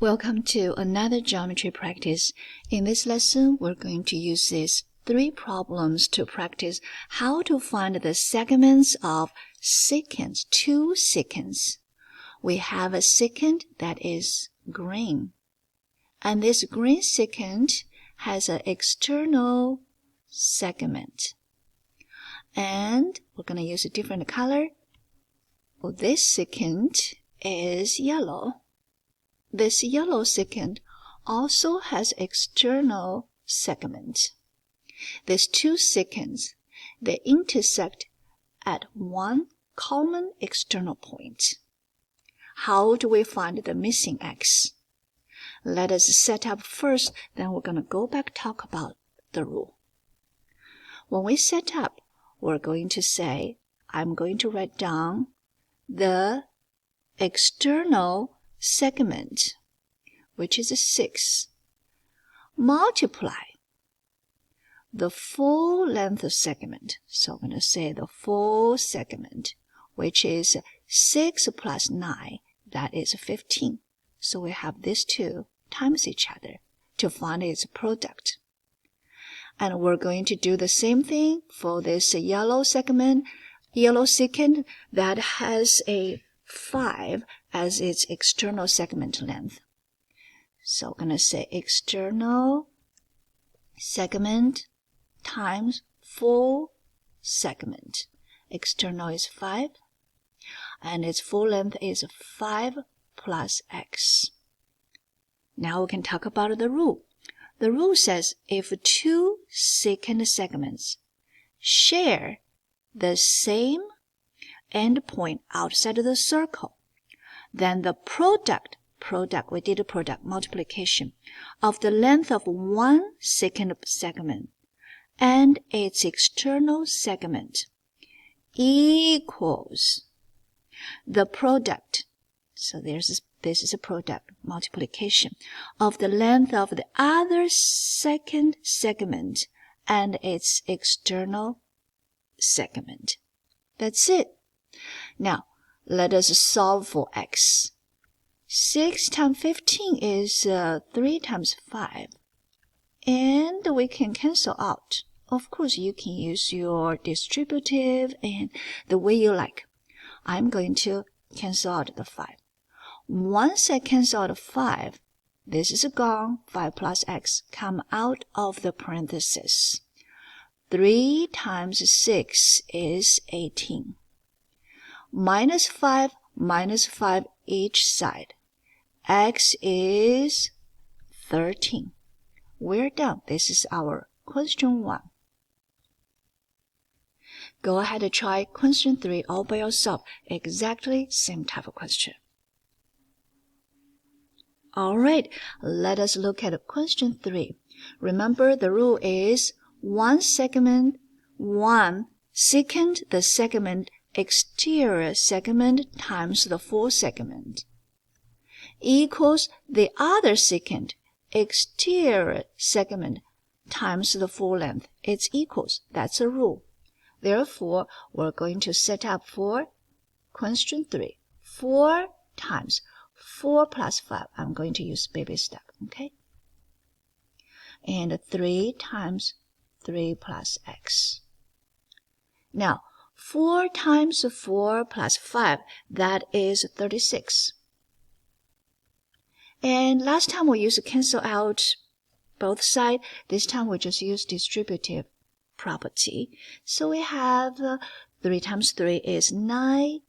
Welcome to another geometry practice. In this lesson, we're going to use these 3 problems to practice how to find the segments of secants, 2 secants. We have a secant that is green, and this green secant has an external segment. And we're going to use a different color. Well, this secant is yellow. This yellow secant also has external segment. These 2 secants, they intersect at one common external point. How do we find the missing x? Let us set up first, then we're going to go back talk about the rule. When we set up, we're going to say, I'm going to write down the external segment, which is 6, multiply the full length of segment. So I'm going to say the full segment, which is 6 plus 9, that is 15. So we have these 2 times each other to find its product. And we're going to do the same thing for this yellow secant that has a 5 as its external segment length. So I'm going to say external segment times full segment. External is 5, and its full length is 5 plus x. Now we can talk about the rule. The rule says if 2 secant segments share the same endpoint outside of the circle, then the product, we did a product multiplication, of the length of one secant segment and its external segment equals the product. So this is a product multiplication of the length of the other second segment and its external segment. That's it. Now, let us solve for x. 6 times 15 is 3 times 5. And we can cancel out. Of course, you can use your distributive and the way you like. I'm going to cancel out the 5. Once I cancel out 5, this is gone. 5 plus x come out of the parenthesis. 3 times 6 is 18. Minus 5 each side. X is 13. We're done. This is our question 1. Go ahead and try question 3 all by yourself. Exactly same type of question. Alright, let us look at question 3. Remember the rule is one secant the segment exterior segment times the full segment equals the other secant exterior segment times the full length. It's equals. That's a rule. Therefore, we're going to set up for question 3. 4 times 4 plus 5. I'm going to use baby step, okay? And 3 times 3 plus x. Now, 4 times 4 plus 5, that is 36. And last time we used to cancel out both sides. This time we just use distributive property. So we have 3 times 3 is 9.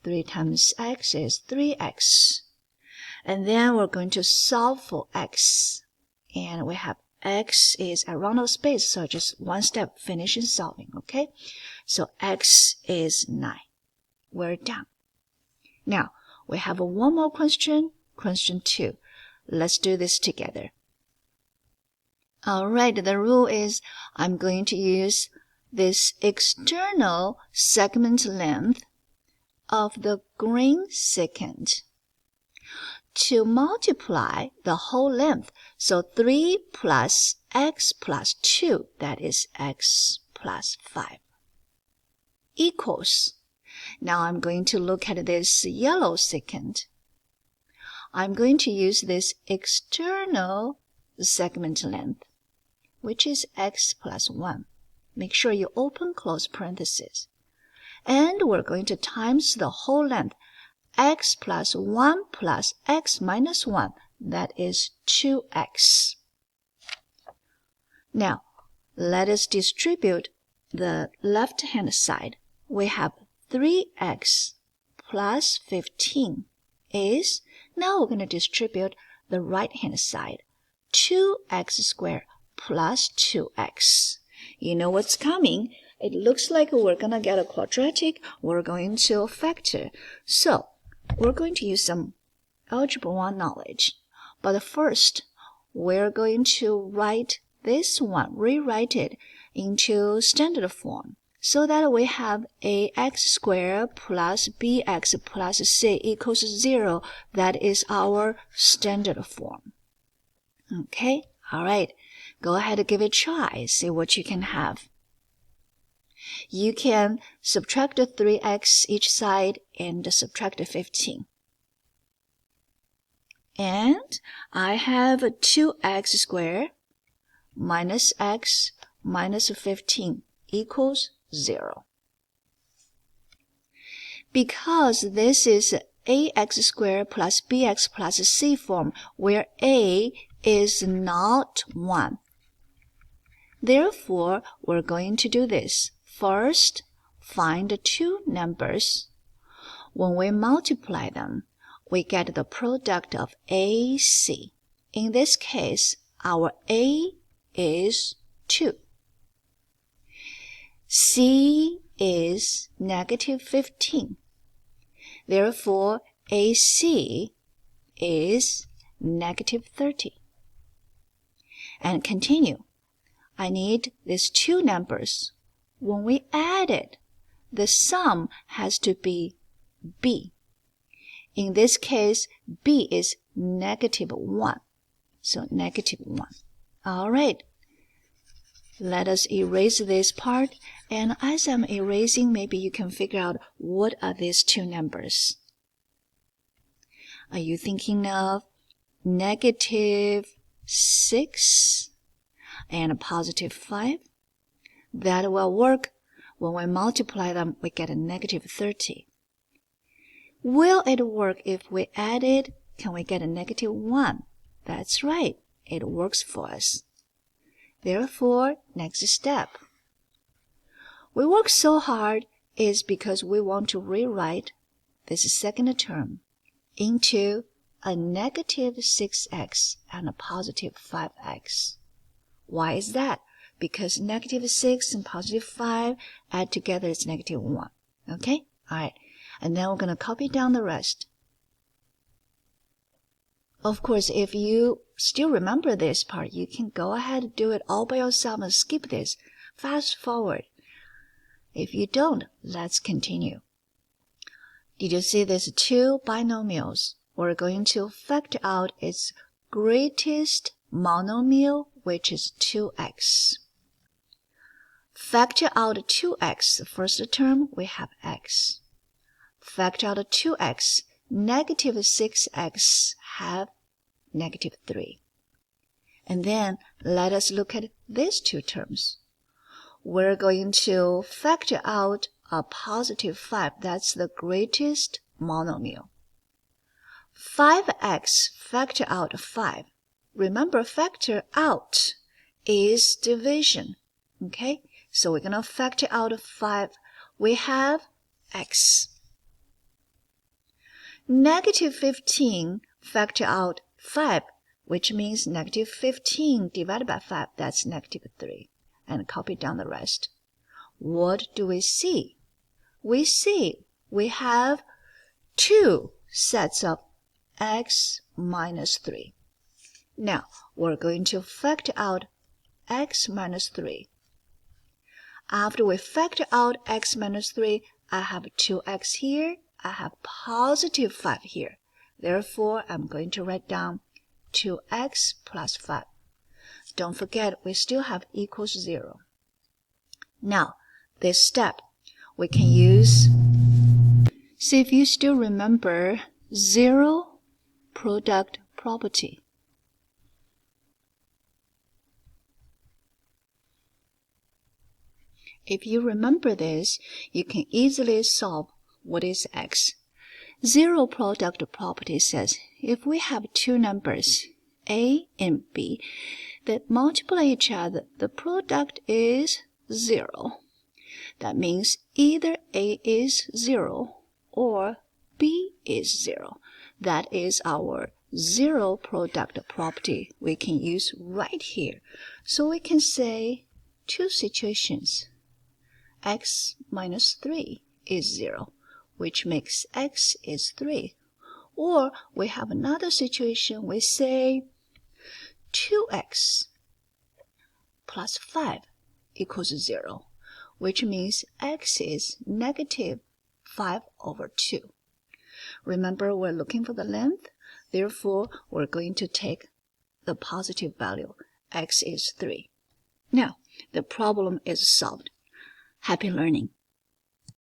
3 times x is 3x. And then we're going to solve for x. And we have x is around the space, so just one step finishing solving, okay? So x is 9. We're done. Now, we have one more question, question 2. Let's do this together. Alright, the rule is I'm going to use this external segment length of the green secant to multiply the whole length. So 3 plus x plus 2, that is x plus 5, equals. Now I'm going to look at this yellow secant. I'm going to use this external segment length, which is x plus 1. Make sure you open close parentheses. And we're going to times the whole length, x plus 1 plus x minus 1. That is 2x. Now, let us distribute the left-hand side. We have 3x plus 15 is, now we're going to distribute the right-hand side. 2x squared plus 2x. You know what's coming? It looks like we're going to get a quadratic. We're going to factor. So, we're going to use some Algebra 1 knowledge. But first, we're going to write this one, rewrite it into standard form, so that we have ax squared plus bx plus c equals 0. That is our standard form. Okay, all right. Go ahead and give it a try. See what you can have. You can subtract 3x each side and subtract 15. And I have 2x squared minus x minus 15 equals 0. Because this is ax squared plus bx plus c form, where a is not 1. Therefore, we're going to do this. First, find two numbers. When we multiply them, we get the product of AC. In this case, our A is 2. C is negative 15. Therefore, AC is negative 30. And continue. I need these two numbers. When we add it, the sum has to be B. In this case, B is negative 1. So negative 1. All right. Let us erase this part. And as I'm erasing, maybe you can figure out what are these two numbers. Are you thinking of negative 6 and a positive 5? That will work. When we multiply them, we get a negative 30. Will it work if we add it? Can we get a negative 1? That's right. It works for us. Therefore, next step. We work so hard is because we want to rewrite this second term into a negative 6x and a positive 5x. Why is that? Because negative 6 and positive 5 add together is negative 1. Okay? All right. And then we're going to copy down the rest. Of course, if you still remember this part, you can go ahead and do it all by yourself and skip this. Fast forward. If you don't, let's continue. Did you see these two binomials? We're going to factor out its greatest monomial, which is 2x. Factor out 2x. The first term, we have x. Factor out 2x. Negative 6x have negative 3. And then let us look at these two terms. We're going to factor out a positive 5. That's the greatest monomial. 5x factor out 5. Remember, factor out is division. Okay? So we're going to factor out 5. We have x. Negative 15 factor out 5, which means negative 15 divided by 5, that's negative 3. And copy down the rest. What do we see? We see we have two sets of x minus 3. Now, we're going to factor out x minus 3. After we factor out x minus 3, I have 2x here. I have positive 5 here. Therefore, I'm going to write down 2x plus 5. Don't forget, we still have equals 0. Now, this step, we can use. See if you still remember 0 product property. If you remember this, you can easily solve what is x. Zero product property says if we have two numbers, a and b, that multiply each other, the product is 0. That means either a is 0 or b is 0. That is our zero product property we can use right here. So we can say two situations. X minus 3 is 0, which makes x is 3. Or we have another situation, we say 2x plus 5 equals 0, which means x is negative 5 over 2. Remember, we're looking for the length, therefore we're going to take the positive value. X is 3. Now, the problem is solved. Happy learning!